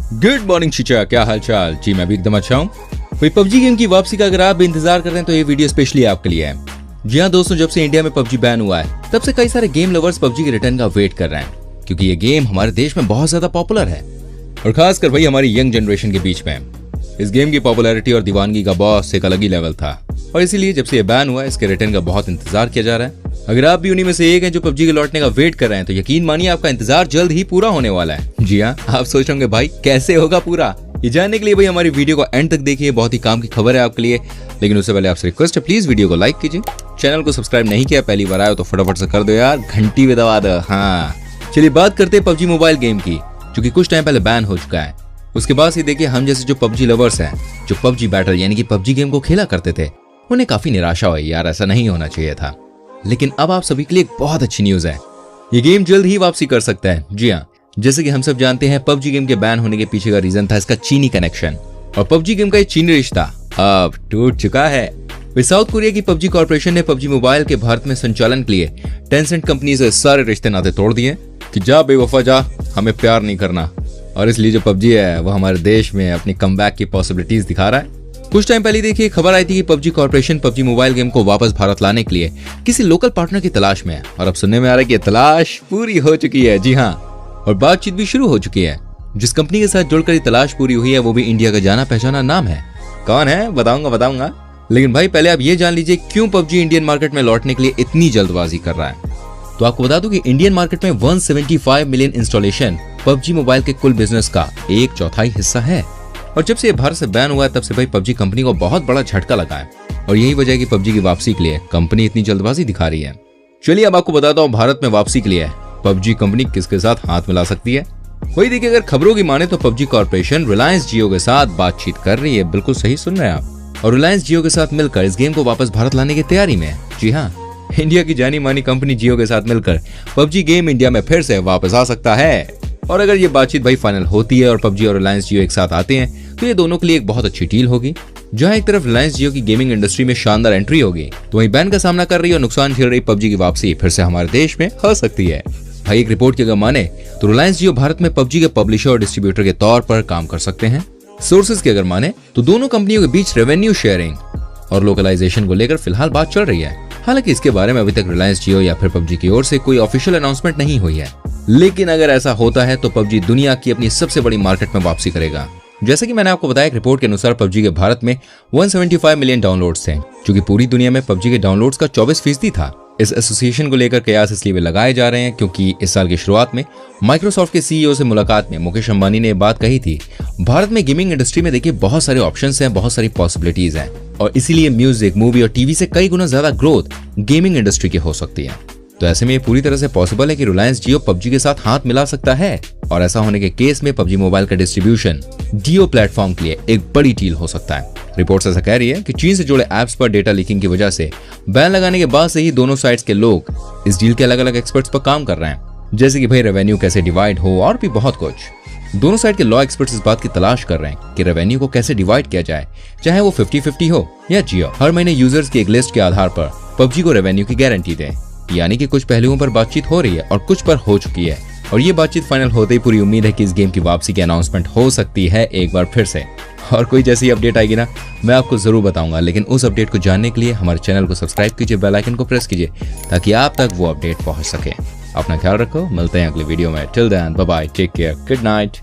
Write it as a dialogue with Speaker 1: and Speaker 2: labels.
Speaker 1: Good morning शिचा, क्या हाल चाल? जी मैं भी एकदम अच्छा हूँ। कोई पबजी गेम की वापसी का अगर आप भी इंतजार कर रहे हैं तो ये वीडियो स्पेशली आपके लिए है। जी हाँ दोस्तों, जब से इंडिया में पबजी बैन हुआ है तब से कई सारे गेम लवर्स पबजी के रिटर्न का वेट कर रहे हैं, क्योंकि ये गेम हमारे देश में बहुत ज्यादा पॉपुलर है और खासकर भाई हमारी यंग जनरेशन के बीच में। इस गेम की पॉपुलैरिटी और दीवानगी का बॉस एक अलग ही लेवल था और इसीलिए जब से ये बैन हुआ है इसके रिटर्न का बहुत इंतजार किया जा रहा है। अगर आप भी उन्हीं में से एक हैं जो पबजी के लौटने का वेट कर रहे हैं तो यकीन मानिए आपका इंतजार जल्द ही पूरा होने वाला है। जी हाँ, आप सोच रहे होंगे भाई कैसे होगा पूरा? ये जानने के लिए भाई हमारी वीडियो को एंड तक देखिए, बहुत ही काम की खबर है आपके लिए। लेकिन उससे पहले आपसे रिक्वेस्ट है, प्लीज वीडियो को लाइक कीजिए, चैनल को सब्सक्राइब नहीं किया पहली बार आए हो तो फटाफट से कर दो यार, घंटी भी दबा दो। हाँ चलिए बात करते हैं पबजी मोबाइल गेम की, जो कि कुछ टाइम पहले बैन हो चुका है। उसके बाद से देखिए हम जैसे जो पबजी लवर्स हैं, जो पबजी बैटल यानी कि पबजी गेम को खेला करते थे, उन्हें काफी निराशा हुई, यार ऐसा नहीं होना चाहिए था। लेकिन अब आप सभी के लिए एक बहुत अच्छी न्यूज है, ये गेम जल्द ही वापसी कर सकता है। जी हाँ, जैसे कि हम सब जानते हैं पबजी गेम के बैन होने के पीछे का रीजन था इसका चीनी कनेक्शन, और पबजी गेम का ये चीनी रिश्ता अब टूट चुका है। साउथ कोरिया की पबजी कॉर्पोरेशन ने पबजी मोबाइल के भारत में संचालन के लिए टेंसेंट कंपनी से सारे रिश्ते नाते तोड़ दिए कि जा बेवफा जा, हमें प्यार नहीं करना। और इसलिए जो पबजी है वो हमारे देश में अपनी कमबैक की पॉसिबिलिटीज दिखा रहा है। कुछ टाइम पहले देखिए खबर आई थी कि PUBG corporation PUBG mobile game को वापस भारत लाने के लिए किसी लोकल पार्टनर की तलाश में है, और अब सुनने में आ रहा है कि तलाश पूरी हो चुकी है। जी हाँ, और बातचीत भी शुरू हो चुकी है। जिस कंपनी के साथ जुड़कर ये तलाश पूरी हुई है वो भी इंडिया का जाना पहचाना नाम है। कौन है बताऊंगा। लेकिन भाई पहले आप ये जान लीजिए क्यों पबजी इंडियन मार्केट में लौटने के लिए इतनी जल्दबाजी कर रहा है। तो आपको बता दूं कि इंडियन मार्केट में 175 मिलियन इंस्टॉलेशन पबजी मोबाइल के कुल बिजनेस का 1/4 हिस्सा है। और जब से ये भारत से बैन हुआ है तब से भाई पबजी कंपनी को बहुत बड़ा झटका लगा है, और यही वजह है कि पबजी की वापसी के लिए कंपनी इतनी जल्दबाजी दिखा रही है। चलिए अब आपको बताता हूँ भारत में वापसी के लिए पबजी कंपनी किसके साथ हाथ मिला सकती है। वही देखिए, अगर खबरों की माने तो पबजी कॉर्पोरेशन रिलायंस जियो के साथ बातचीत कर रही है। बिल्कुल सही सुन रहे हैं आप, और रिलायंस जियो के साथ मिलकर इस गेम को वापस भारत लाने की तैयारी में है। जी हाँ, इंडिया की जानी मानी कंपनी जियो के साथ मिलकर पबजी गेम इंडिया में फिर से वापस आ सकता है। और अगर ये बातचीत भाई फाइनल होती है और पबजी और रिलायंस जियो एक साथ आते हैं तो ये दोनों के लिए एक बहुत अच्छी डील होगी। जहां एक तरफ रिलायंस जियो की गेमिंग इंडस्ट्री में शानदार एंट्री होगी, तो वहीं बैन का सामना कर रही और नुकसान झेल रही पबजी की वापसी फिर से हमारे देश में हो सकती है। भाई एक रिपोर्ट की अगर माने तो रिलायंस जियो भारत में पबजी के पब्लिशर और डिस्ट्रीब्यूटर के तौर पर काम कर सकते हैं। सोर्सेज की अगर माने तो दोनों कंपनियों के बीच रेवेन्यू शेयरिंग और लोकलाइजेशन को लेकर फिलहाल बात चल रही है। हालांकि इसके बारे में अभी तक रिलायंस जियो या फिर पबजी की ओर से कोई ऑफिशियल अनाउंसमेंट नहीं हुई है। लेकिन अगर ऐसा होता है तो पबजी दुनिया की अपनी सबसे बड़ी मार्केट में वापसी करेगा। जैसे कि मैंने आपको बताया, एक रिपोर्ट के अनुसार पबजी के भारत में 175 मिलियन डाउनलोड्स थे, जो कि पूरी दुनिया में पबजी के डाउनलोड्स का 24% था। इस एसोसिएशन को लेकर कयास इसलिए भी लगाए जा रहे हैं क्योंकि इस साल की शुरुआत में माइक्रोसॉफ्ट के सीईओ से मुलाकात में मुकेश अंबानी ने बात कही थी, भारत में गेमिंग इंडस्ट्री में देखिए बहुत सारे ऑप्शंस हैं, बहुत सारी पॉसिबिलिटीज हैं, और इसीलिए म्यूजिक, मूवी और टीवी से कई गुना ज्यादा ग्रोथ गेमिंग इंडस्ट्री की हो सकती है। तो ऐसे में ये पूरी तरह से पॉसिबल है कि रिलायंस जियो पबजी के साथ हाथ मिला सकता है, और ऐसा होने के केस में पबजी मोबाइल का डिस्ट्रीब्यूशन जियो प्लेटफॉर्म के लिए एक बड़ी डील हो सकता है। रिपोर्ट्स ऐसा कह रही है कि चीन से जुड़े एप्स पर डेटा लीकिंग की वजह से बैन लगाने के बाद से ही दोनों साइड्स के लोग इस डील के अलग अलग एक्सपर्ट्स पर काम कर रहे हैं, जैसे कि भाई रेवेन्यू कैसे डिवाइड हो और भी बहुत कुछ। दोनों साइड के लॉ एक्सपर्ट्स इस बात की तलाश कर रहे हैं कि रेवेन्यू को कैसे डिवाइड किया जाए, चाहे वो 50-50 हो या जियो हर महीने यूजर्स की एक लिस्ट के आधार पर पबजी को रेवेन्यू की गारंटी दे। यानी कि कुछ पहलुओं पर बातचीत हो रही है और कुछ पर हो चुकी है, और ये बातचीत फाइनल होते ही पूरी उम्मीद है कि इस गेम की वापसी की अनाउंसमेंट हो सकती है एक बार फिर से। और कोई जैसी अपडेट आएगी ना मैं आपको जरूर बताऊंगा, लेकिन उस अपडेट को जानने के लिए हमारे चैनल को सब्सक्राइब कीजिए, बेल आइकन को प्रेस कीजिए ताकि आप तक वो अपडेट पहुंच सके। अपना ख्याल रखो, मिलते हैं अगले वीडियो में। Till then bye bye, take care, good night.